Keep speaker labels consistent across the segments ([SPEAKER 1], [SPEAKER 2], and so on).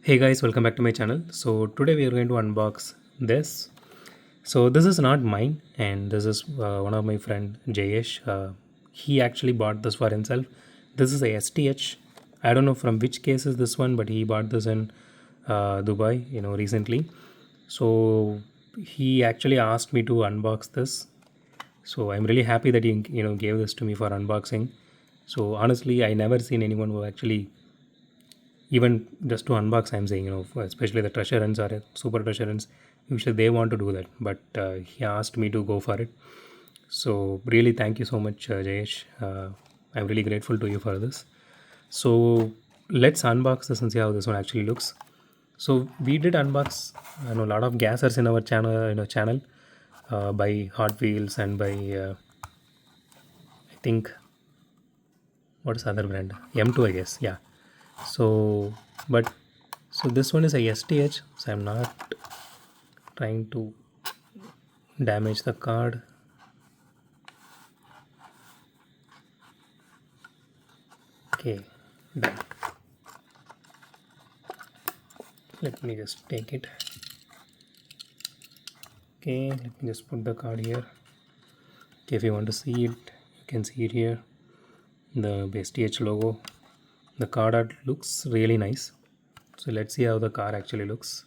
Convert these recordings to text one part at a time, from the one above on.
[SPEAKER 1] Hey guys, welcome back to my channel. So today we are going to unbox this. So this is not mine, and this is one of my friend Jayesh. He actually bought this for himself. This is a STH. I don't know from which case is this one, but he bought this in Dubai, recently. So he actually asked me to unbox this. So I'm really happy that he gave this to me for unboxing. So honestly, I never seen anyone who actually even just to unbox, I'm saying, especially the treasure hunts or super treasure hunts, usually they want to do that, but he asked me to go for it. So really thank you so much, Jayesh. I'm really grateful to you for this. So let's unbox this and see how this one actually looks. So we did unbox a lot of gassers in our channel by Hotwheels and by I think, what is the other brand, M2, I guess. Yeah. So but so this one is a STH, so I'm not trying to damage the card. Okay, done. Let me just take it. Okay, let me just put the card here. Okay, if you want to see it, you can see it here, the STH logo. The card art looks really nice. So let's see how the car actually looks.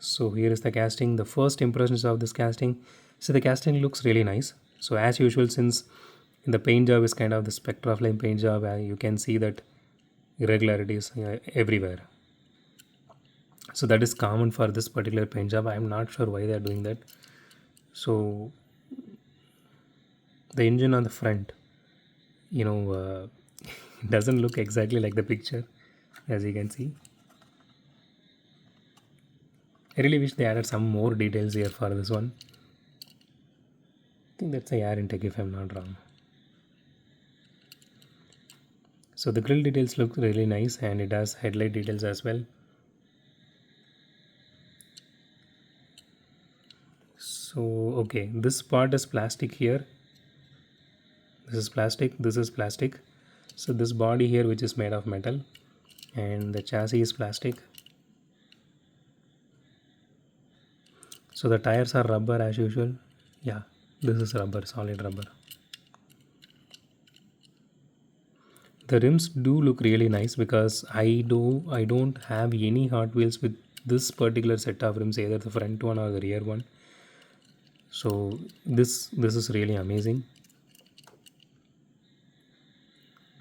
[SPEAKER 1] So here is the casting, the first impressions of this casting. So the casting looks really nice. So as usual, since the paint job is kind of the spectra flame paint job, you can see that irregularities everywhere. So that is common for this particular paint job. I'm not sure why they're doing that. So the engine on the front, doesn't look exactly like the picture, as you can see. I really wish they added some more details here for this one. I think that's a air intake if I'm not wrong. So the grill details look really nice, and it has headlight details as well. So okay, this part is plastic here. This is plastic, this is plastic. So this body here, which is made of metal, and the chassis is plastic. So the tires are rubber as usual. Yeah, this is rubber, solid rubber. The rims do look really nice because I don't have any Hot Wheels with this particular set of rims, either the front one or the rear one. So this is really amazing.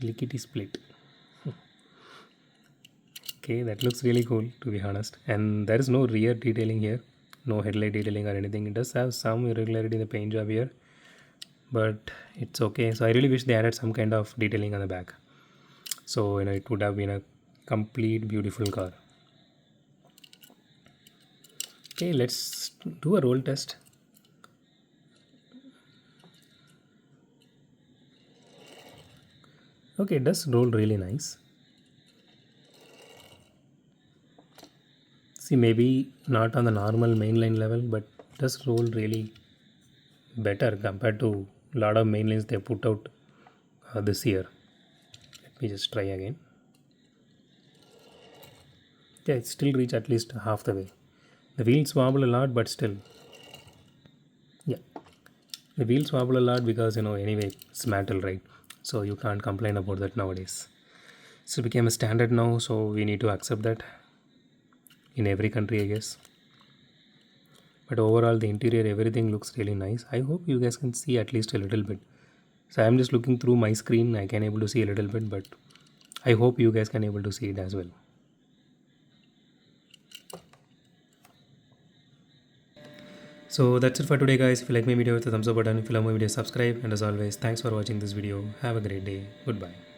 [SPEAKER 1] Lickety split. Okay, that looks really cool, to be honest. And there is no rear detailing here, no headlight detailing or anything. It does have some irregularity in the paint job here, but it's okay. So I really wish they added some kind of detailing on the back. So it would have been a complete beautiful car. Okay, let's do a roll test. Okay, it does roll really nice. See, maybe not on the normal mainline level, but it does roll really better compared to a lot of mainlines they put out this year. Let me just try again. Yeah, it still reach at least half the way. The wheels wobble a lot, but still, yeah, the wheels wobble a lot because anyway it's metal, right? So you can't complain about that nowadays. So it became a standard now, so we need to accept that in every country, I guess. But overall, the interior, everything looks really nice. I hope you guys can see at least a little bit. So I'm just looking through my screen. I can able to see a little bit, but I hope you guys can able to see it as well. So that's it for today, guys. If you like my video, hit the thumbs up button. If you love my video, subscribe. And as always, thanks for watching this video. Have a great day. Goodbye.